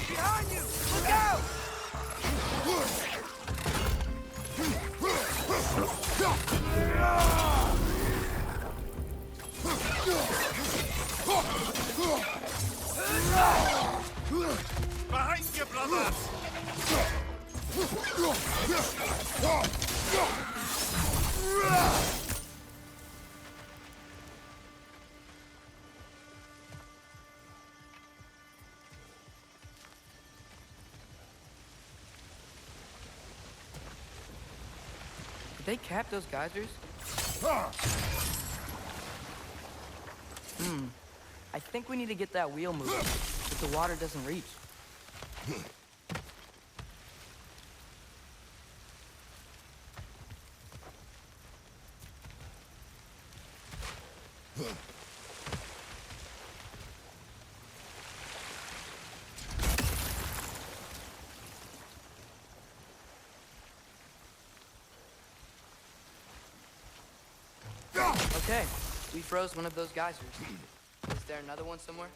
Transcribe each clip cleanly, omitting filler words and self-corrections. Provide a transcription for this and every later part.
Behind you! Look out! Behind you, brother! Did they cap those geysers? I think we need to get that wheel moving, if the water doesn't reach. Okay, we froze one of those geysers. Is there another one somewhere?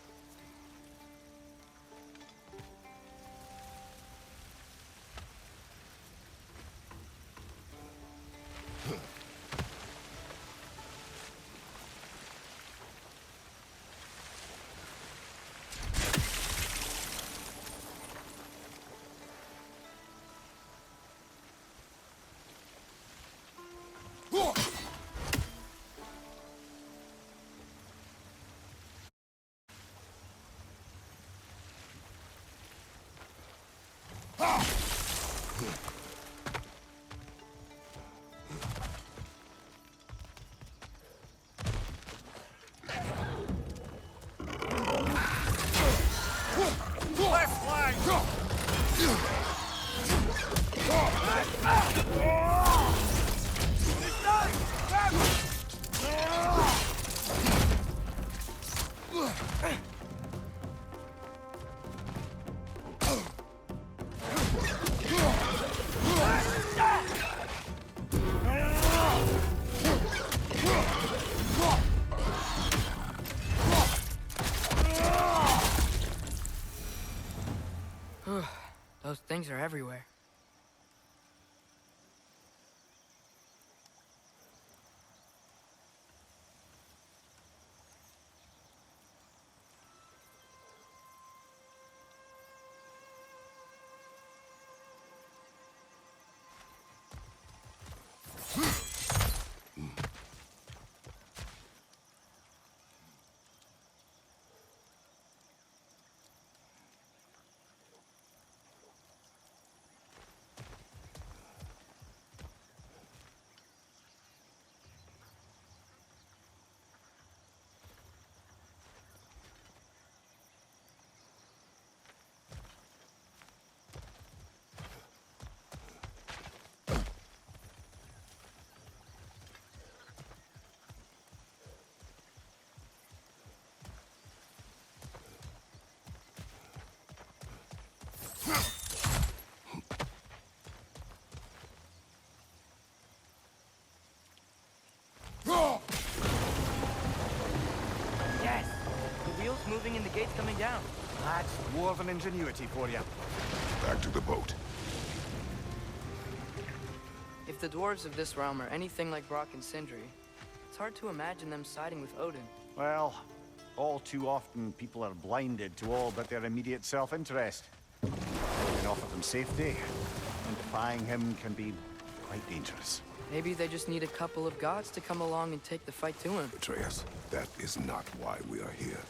Left flank! Those things are everywhere. Yes! The wheel's moving and the gate's coming down. That's dwarven ingenuity for you. Back to the boat. If the dwarves of this realm are anything like Brock and Sindri, it's hard to imagine them siding with Odin. Well, all too often people are blinded to all but their immediate self-interest. You can offer them safety, and defying him can be quite dangerous. Maybe they just need a couple of gods to come along and take the fight to him. Atreus, that is not why we are here.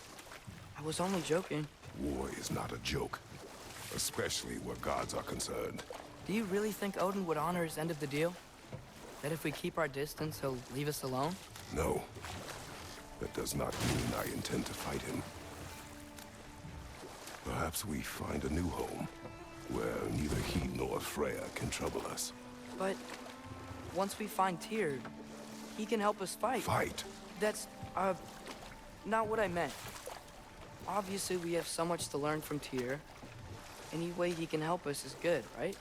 I was only joking. War is not a joke, especially where gods are concerned. Do you really think Odin would honor his end of the deal? That if we keep our distance, he'll leave us alone? No. That does not mean I intend to fight him. Perhaps we find a new home, where neither he nor Freya can trouble us. But once we find Tyr, he can help us fight. Fight? That's, not what I meant. Obviously, we have so much to learn from Tyr. Any way he can help us is good, right?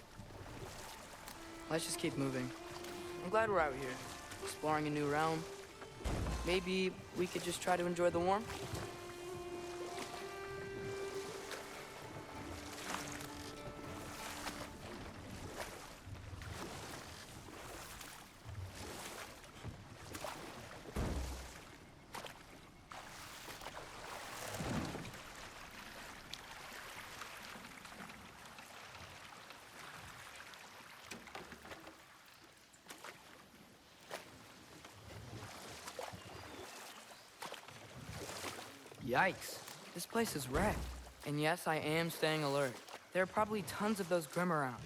Let's just keep moving. I'm glad we're out here. exploring a new realm. Maybe we could just try to enjoy the warmth? Yikes. This place is wrecked. And yes, I am staying alert. There are probably tons of those Grim around.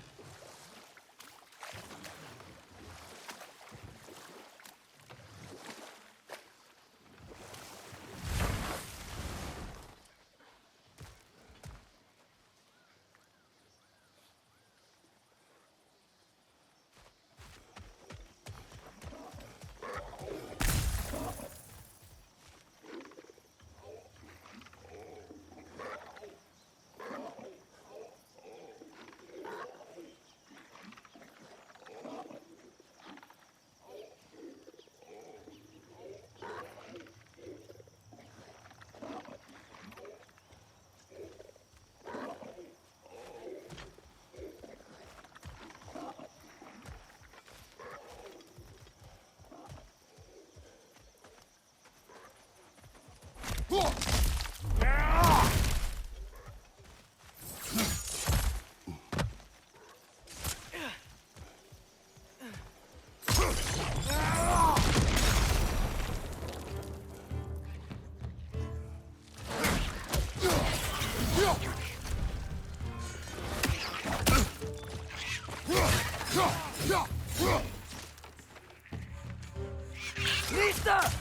Lisa!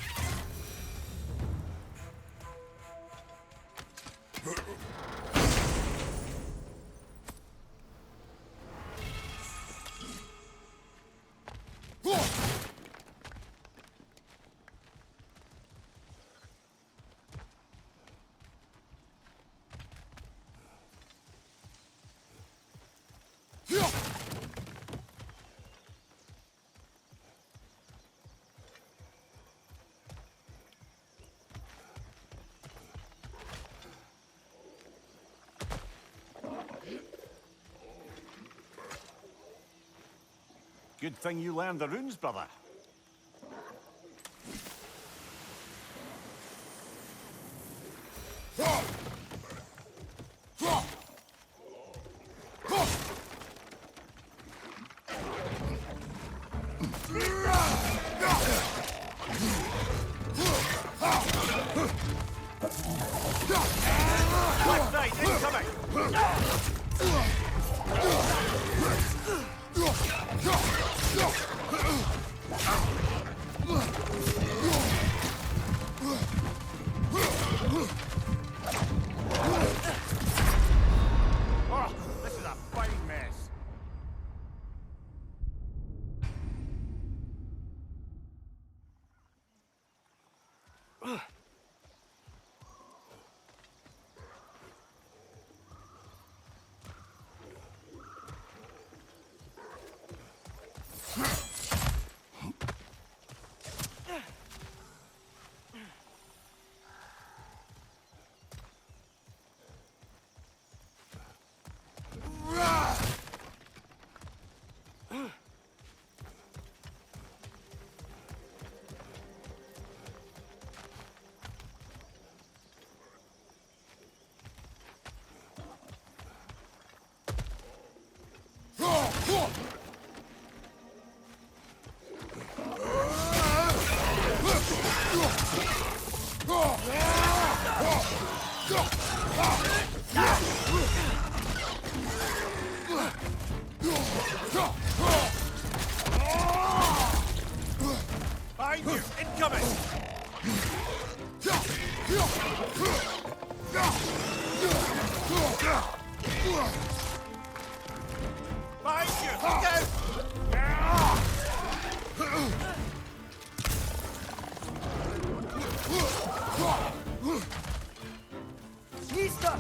Good thing you learned the runes, brother. Left side, incoming! Oh, this is a fine mess. Behind you! Incoming! Behind you! Look out! Lisa!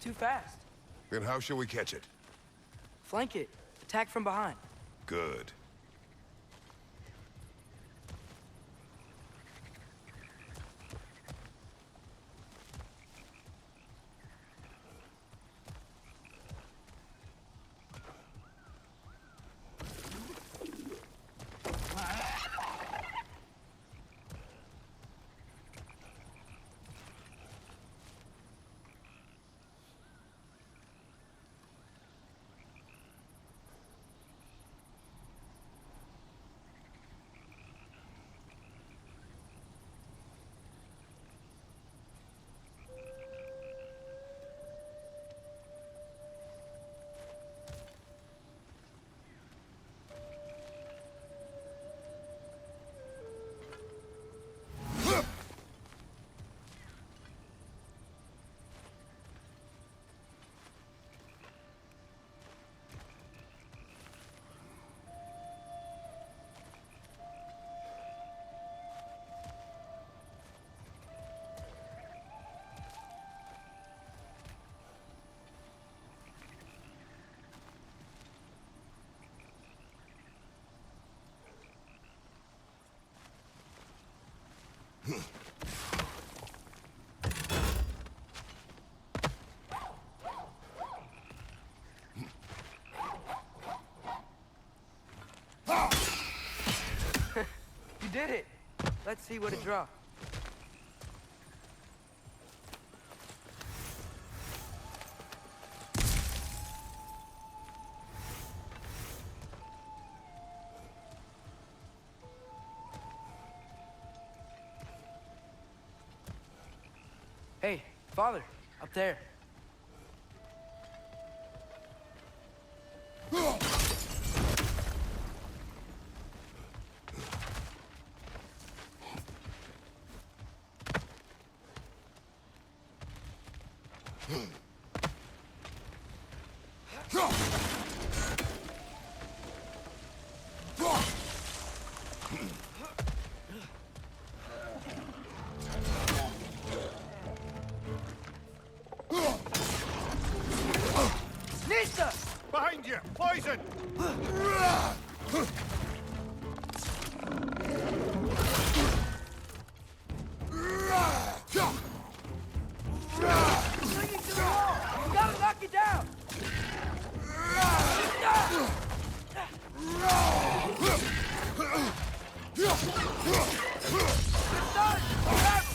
Too fast. Then how shall we catch it? Flank it. Attack from behind. Good. You did it. Let's see what it dropped. Hey, Father, up there. Behind you! Poison! Clinging to the wall! You gotta knock it down! It's done! Grab him!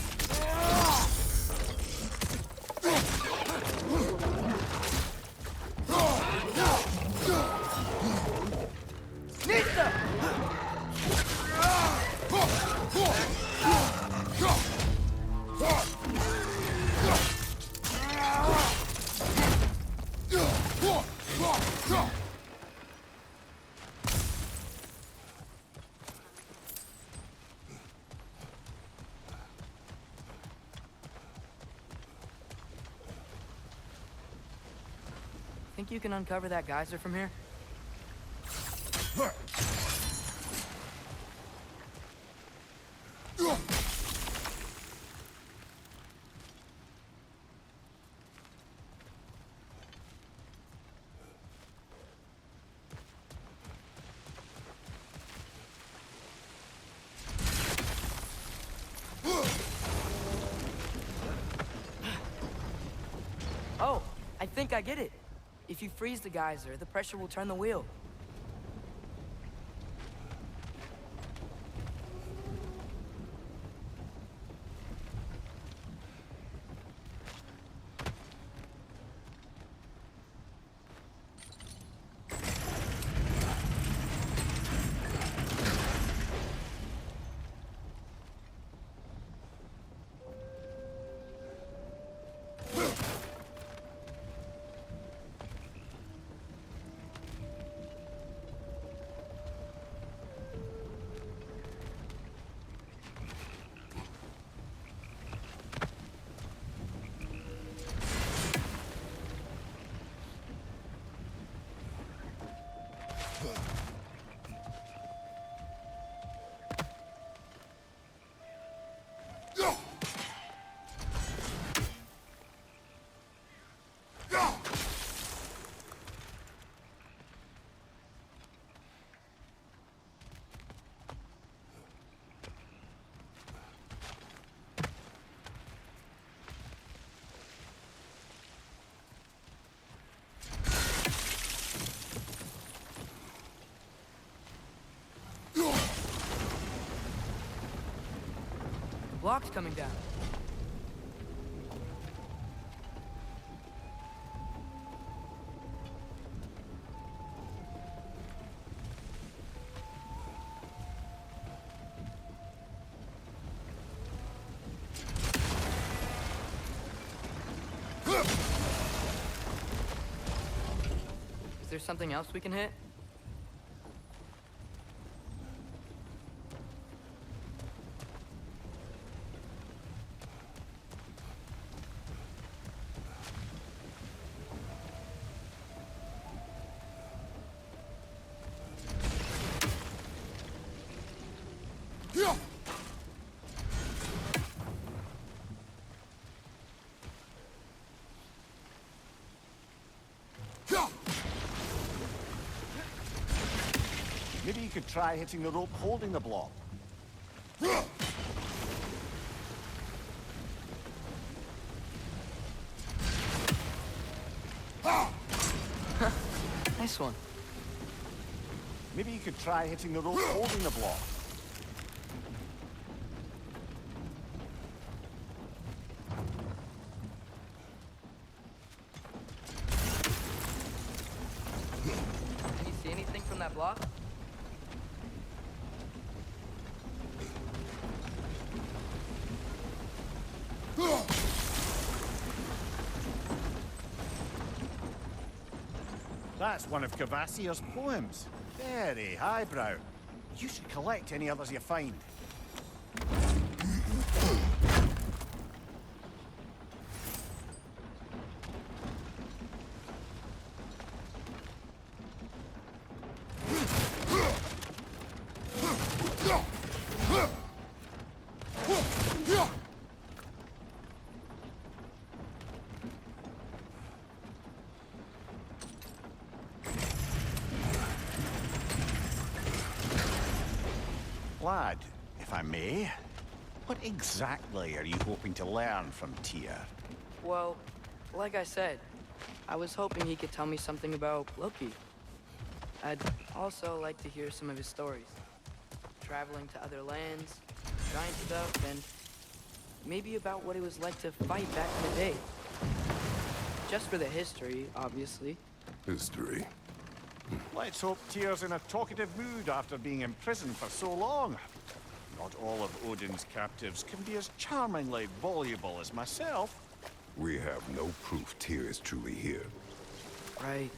Nista! Think you can uncover that geyser from here? Oh, I think I get it. If you freeze the geyser, the pressure will turn the wheel. Block's coming down. Is there something else we can hit? Maybe you could try hitting the rope holding the block. Nice one. Maybe you could try hitting the rope holding the block. Can you see anything from that block? That's one of Cavassia's poems. Very highbrow. You should collect any others you find. Lad, if I may, what exactly are you hoping to learn from Tyr? Well, like I said, I was hoping he could tell me something about Loki. I'd also like to hear some of his stories. Traveling to other lands, giant stuff, and maybe about what it was like to fight back in the day. Just for the history, obviously. History. Let's hope Tyr's in a talkative mood after being imprisoned for so long. Not all of Odin's captives can be as charmingly voluble as myself. We have no proof Tyr is truly here. Right.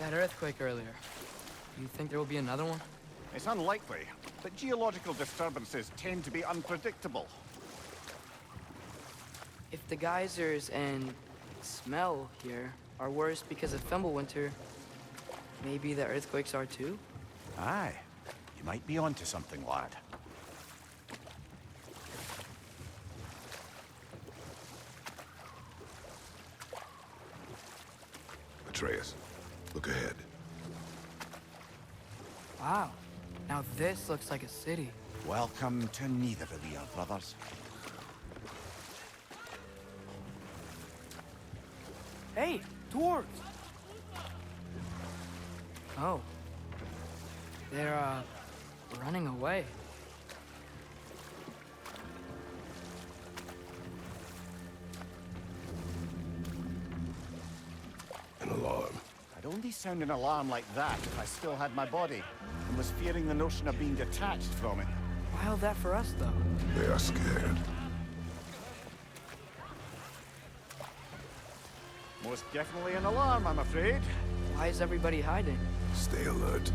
That earthquake earlier. You think there will be another one? It's unlikely, but geological disturbances tend to be unpredictable. If the geysers and smell here are worse because of Fimbulwinter, maybe the earthquakes are too? Aye, you might be onto something, lad. Atreus, look ahead. Wow. Now this looks like a city. Welcome to Nidavellir, brothers. Hey, dwarves! Oh. They're, running away. An alarm. I'd only sound an alarm like that if I still had my body, and was fearing the notion of being detached from it. Wild that for us, though. They are scared. Most definitely an alarm, I'm afraid. Why is everybody hiding? Stay alert.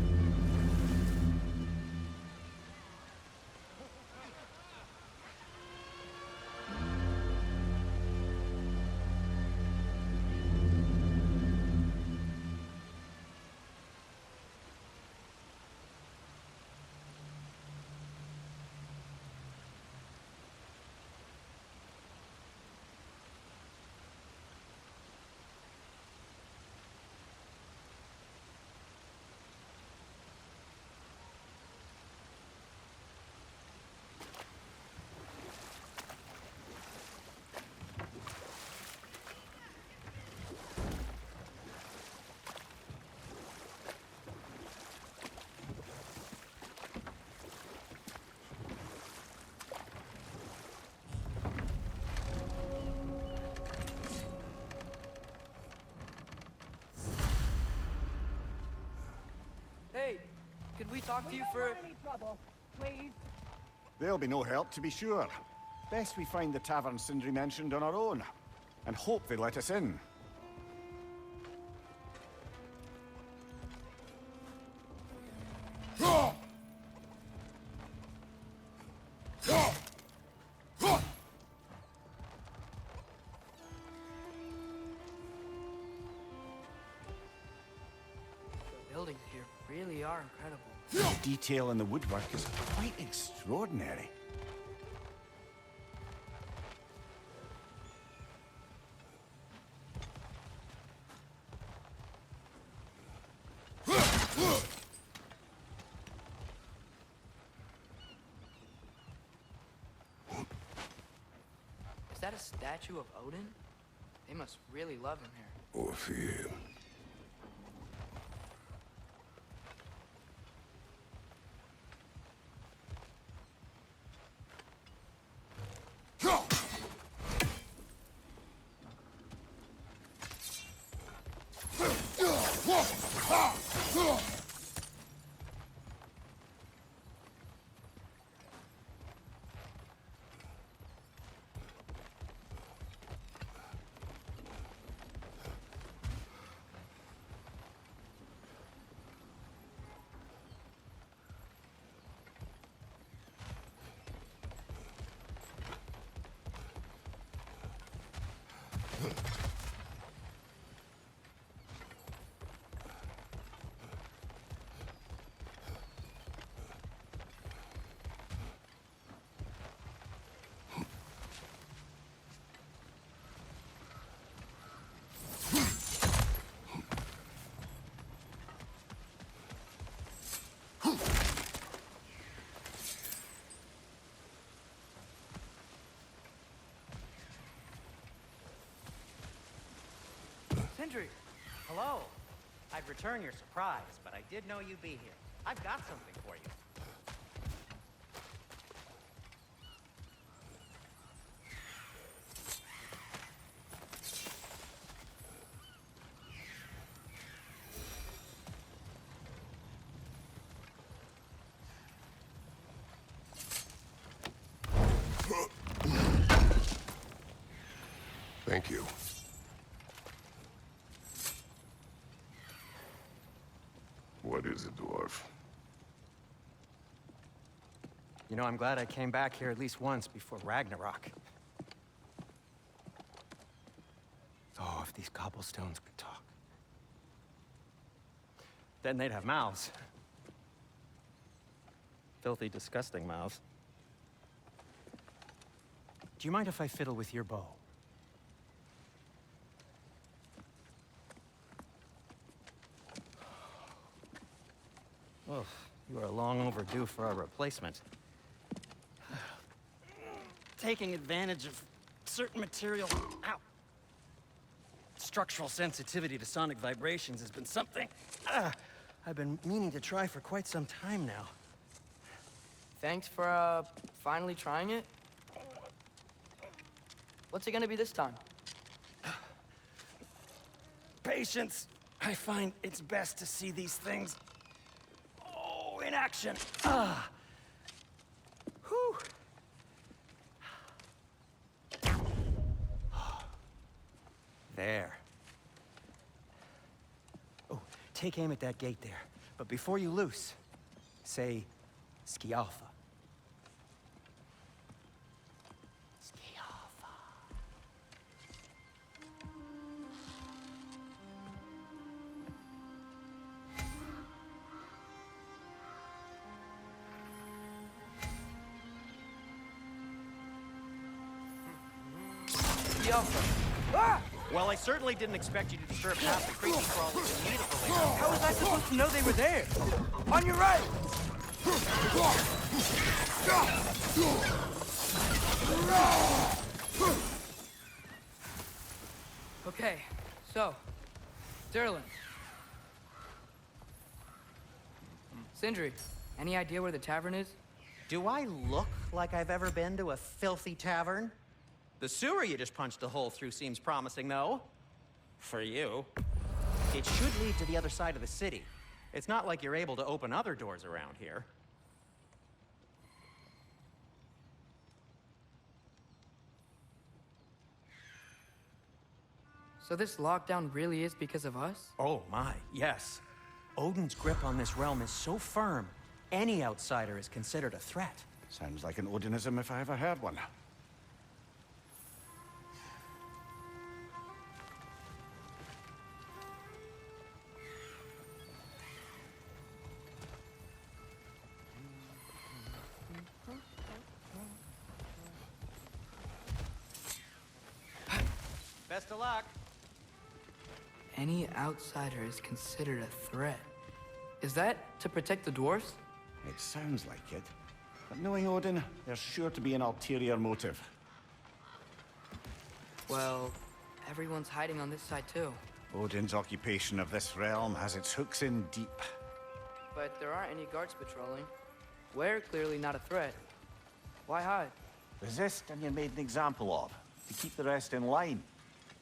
Hey, could we talk to you for... Any trouble, please? They'll be no help, to be sure. Best we find the tavern Sindri mentioned on our own, and hope they let us in. The buildings here really are incredible. The detail in the woodwork is quite extraordinary. Is that a statue of Odin? They must really love him here. Or fear him. Sindri! Hello. I'd return your surprise, but I did know you'd be here. I've got something for you. Thank you. What is it, dwarf? You know, I'm glad I came back here at least once before Ragnarok. Oh, if these cobblestones could talk. Then they'd have mouths. Filthy, disgusting mouths. Do you mind if I fiddle with your bow? Well, you are long overdue for a replacement. Taking advantage of certain material... Ow! Structural sensitivity to sonic vibrations has been something I've been meaning to try for quite some time now. Thanks for, finally trying it. What's it gonna be this time? Patience. I find it's best to see these things in action. Whew. There. Oh, take aim at that gate there. But before you loose, say, Skialfa. Skialfa. Yo! Ah! Well, I certainly didn't expect you to disturb half the creepy crawlers in need of relief. How was I supposed to know they were there? On your right! Okay, so, Derlin. Sindri, any idea where the tavern is? Do I look like I've ever been to a filthy tavern? The sewer you just punched a hole through seems promising, though. For you. It should lead to the other side of the city. It's not like you're able to open other doors around here. So this lockdown really is because of us? Oh my, yes. Odin's grip on this realm is so firm, any outsider is considered a threat. Sounds like an Odinism if I ever heard one. Best of luck. Any outsider is considered a threat. Is that to protect the dwarves? It sounds like it. But knowing Odin, there's sure to be an ulterior motive. Well, everyone's hiding on this side too. Odin's occupation of this realm has its hooks in deep. But there aren't any guards patrolling. We're clearly not a threat. Why hide? Resist and you're made an example of, to keep the rest in line.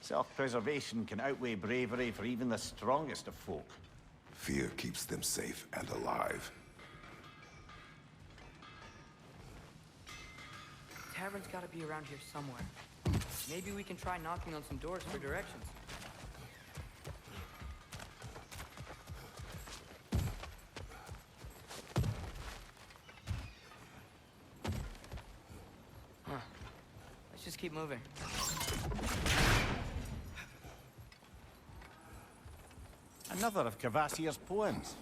Self-preservation can outweigh bravery for even the strongest of folk. Fear keeps them safe and alive. Tavern's gotta be around here somewhere. Maybe we can try knocking on some doors for directions. Huh. Let's just keep moving. Another of Kvasir's poems.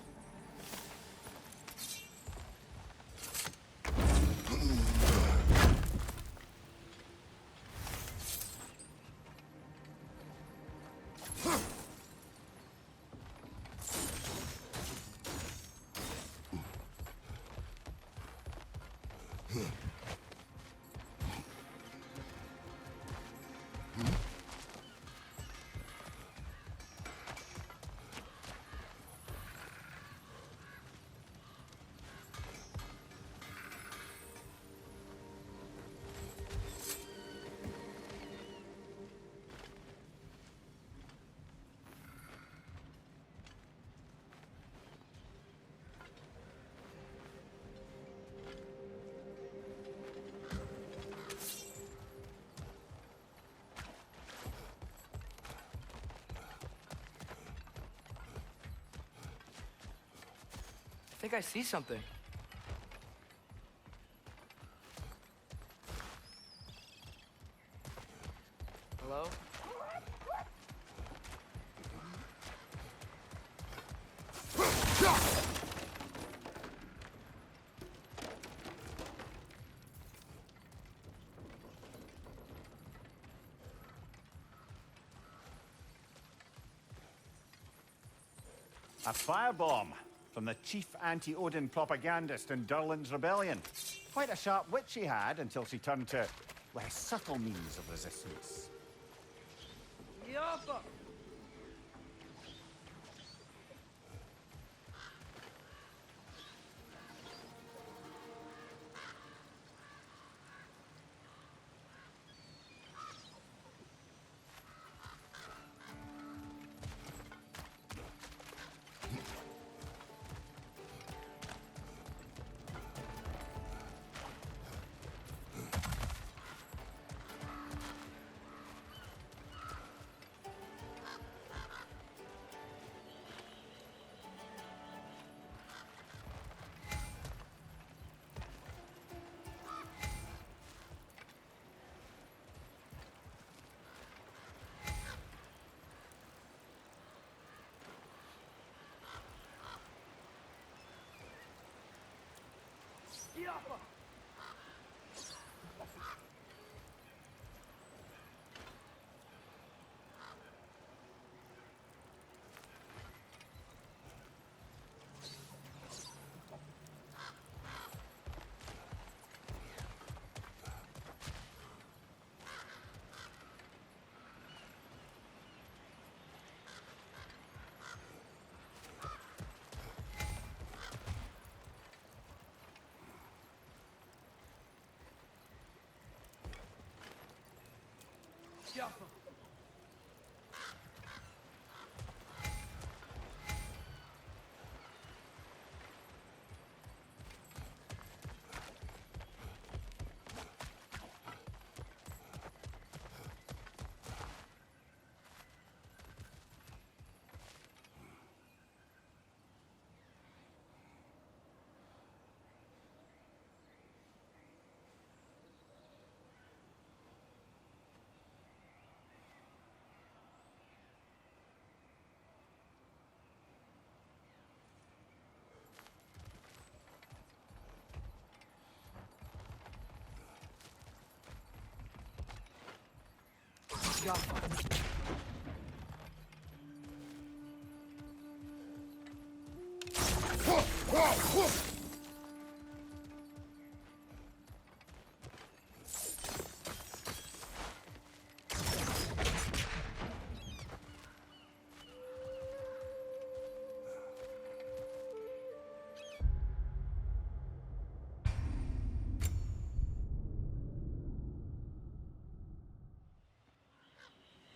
I think I see something. Hello? A firebomb from the chief anti-Odin propagandist in Durlin's rebellion. Quite a sharp wit she had until she turned to less subtle means of resistance. Yappa! Yappa! Yappa!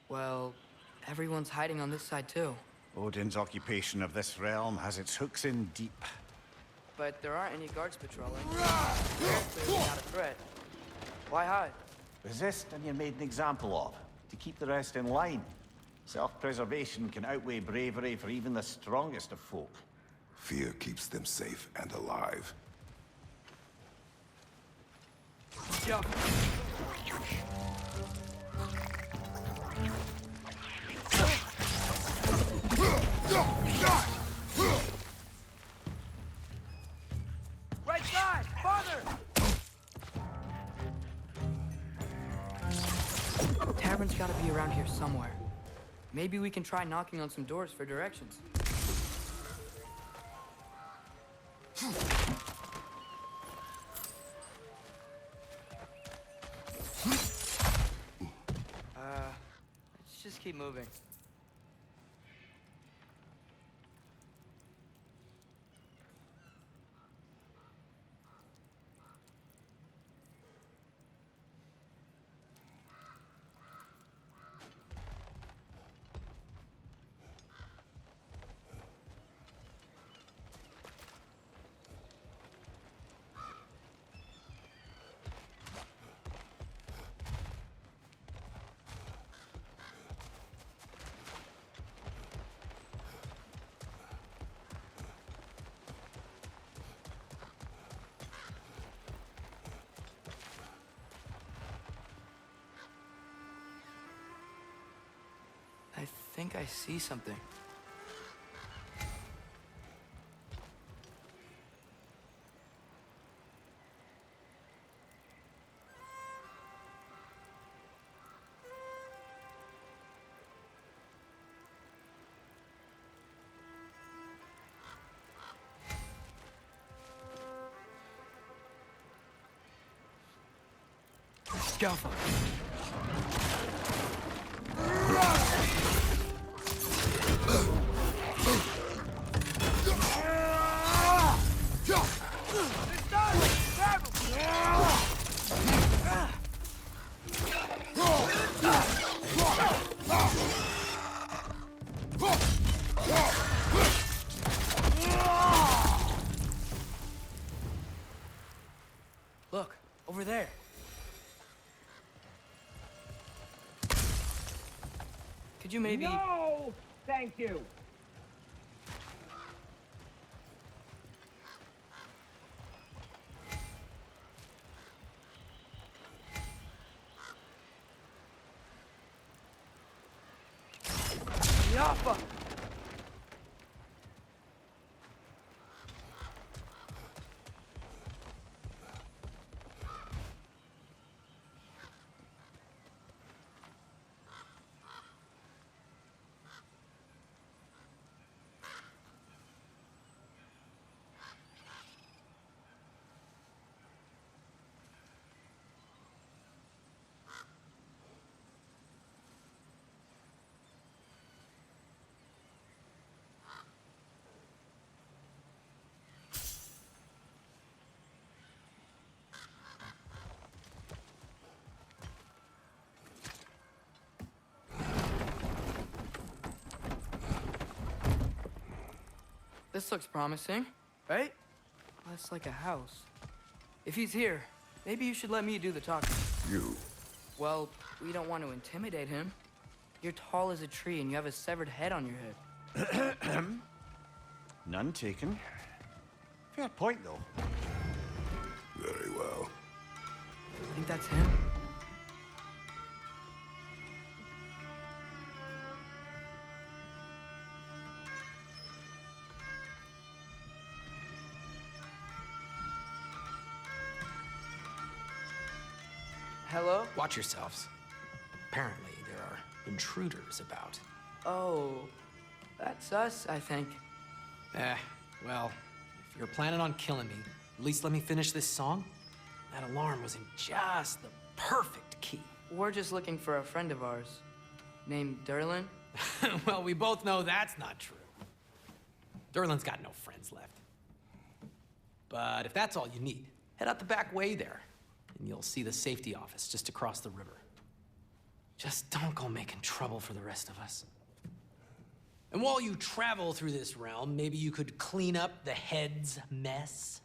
Well, everyone's hiding on this side too. Odin's occupation of this realm has its hooks in deep. But there aren't any guards patrolling. They're clearly not a threat. Why hide? Resist and you're made an example of, to keep the rest in line. Self-preservation can outweigh bravery for even the strongest of folk. Fear keeps them safe and alive. Right side! Farther! Tavern's gotta be around here somewhere. Maybe we can try knocking on some doors for directions. Let's just keep moving. I think I see something. Scalpel. Look, over there. Could you maybe... No! Thank you! Yappa! This looks promising, right? That's like a house. If he's here, maybe you should let me do the talking. You. Well, we don't want to intimidate him. You're tall as a tree and you have a severed head on your head. None taken. Fair point, though. Very well. Think that's him? Hello? Watch yourselves. Apparently, there are intruders about. Oh, that's us, I think. Well, if you're planning on killing me, at least let me finish this song. That alarm was in just the perfect key. We're just looking for a friend of ours named Derlin. Well, we both know that's not true. Derlin's got no friends left. But if that's all you need, head out the back way there, and you'll see the safety office just across the river. Just don't go making trouble for the rest of us. And while you travel through this realm, maybe you could clean up the head's mess?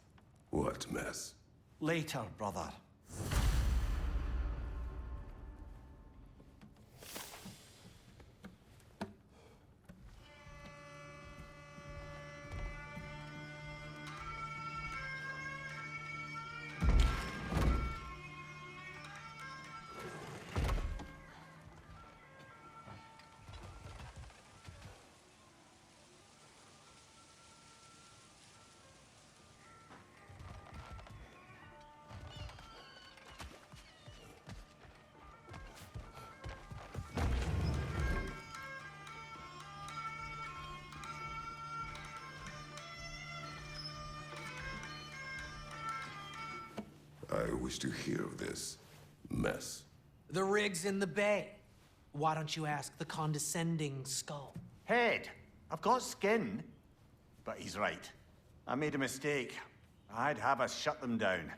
What mess? Later, brother. I wish to hear of this mess. The rig's in the bay. Why don't you ask the condescending skull? Head, I've got skin. But he's right. I made a mistake. I'd have us shut them down.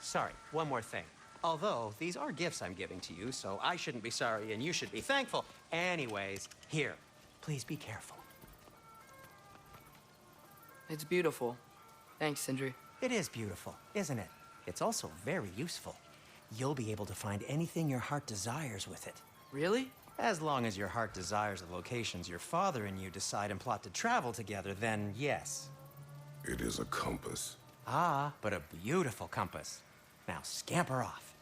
Sorry, one more thing. Although, these are gifts I'm giving to you, so I shouldn't be sorry and you should be thankful. Anyways, here, please be careful. It's beautiful. Thanks, Sindri. It is beautiful, isn't it? It's also very useful. You'll be able to find anything your heart desires with it. Really? As long as your heart desires the locations your father and you decide and plot to travel together, then yes. It is a compass. Ah, but a beautiful compass. Now scamper off.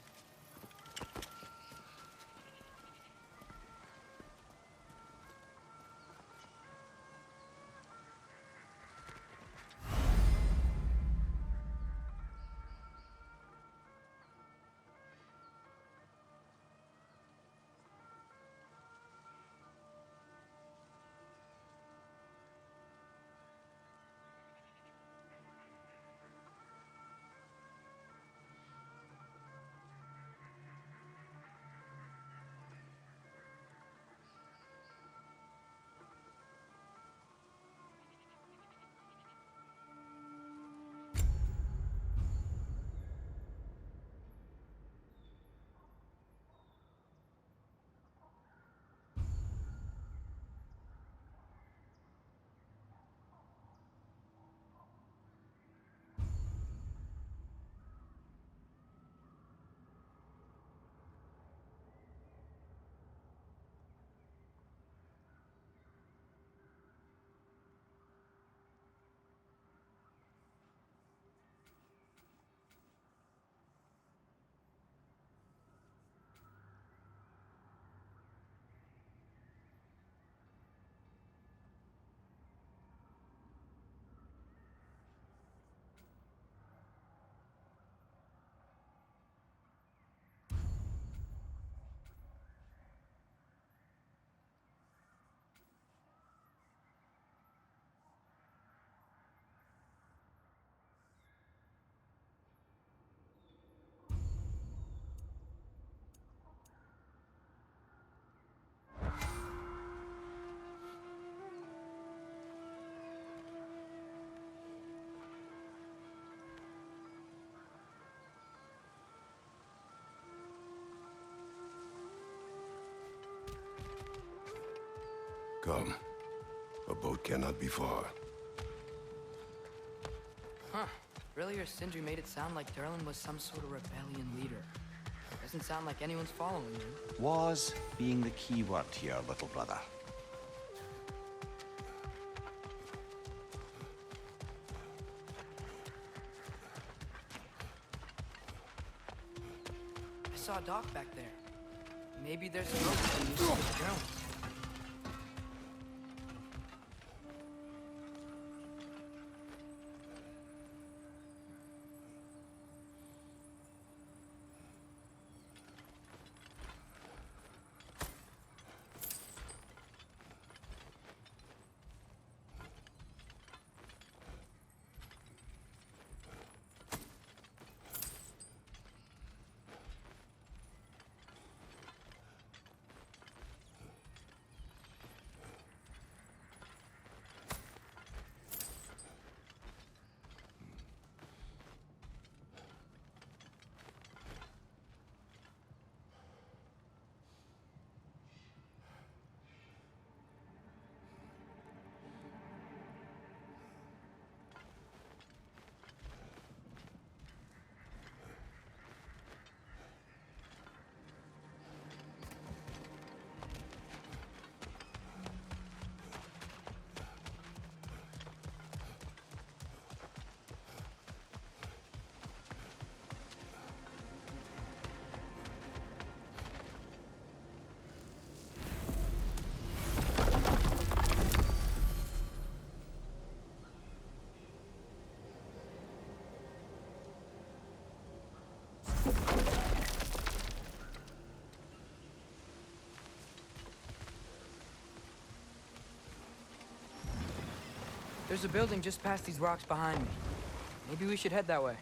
Come. A boat cannot be far. Huh. Earlier, Sindri made it sound like Derlin was some sort of rebellion leader. Doesn't sound like anyone's following him. Was being the key word here, little brother. saw Doc back there. Maybe there's a rope we can use to get the drones. There's a building just past these rocks behind me. Maybe we should head that way.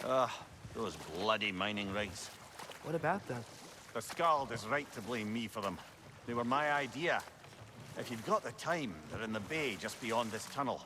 Ugh, those bloody mining rigs. What about them? The Skald is right to blame me for them. They were my idea. If you've got the time, they're in the bay just beyond this tunnel.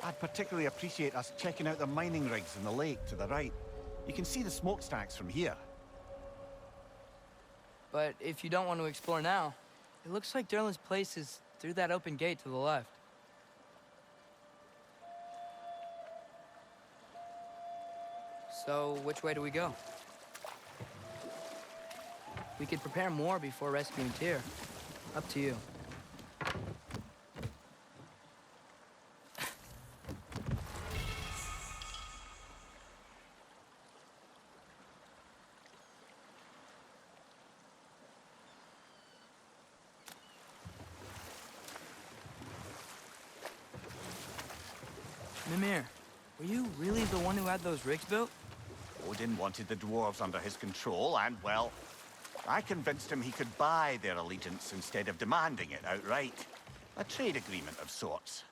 I'd particularly appreciate us checking out the mining rigs in the lake to the right. You can see the smokestacks from here. But if you don't want to explore now, it looks like Derlin's place is through that open gate to the left. So, which way do we go? We could prepare more before rescuing Tyr. Up to you. Mimir, were you really the one who had those rigs built? Odin wanted the dwarves under his control, and, well, I convinced him he could buy their allegiance instead of demanding it outright. A trade agreement of sorts.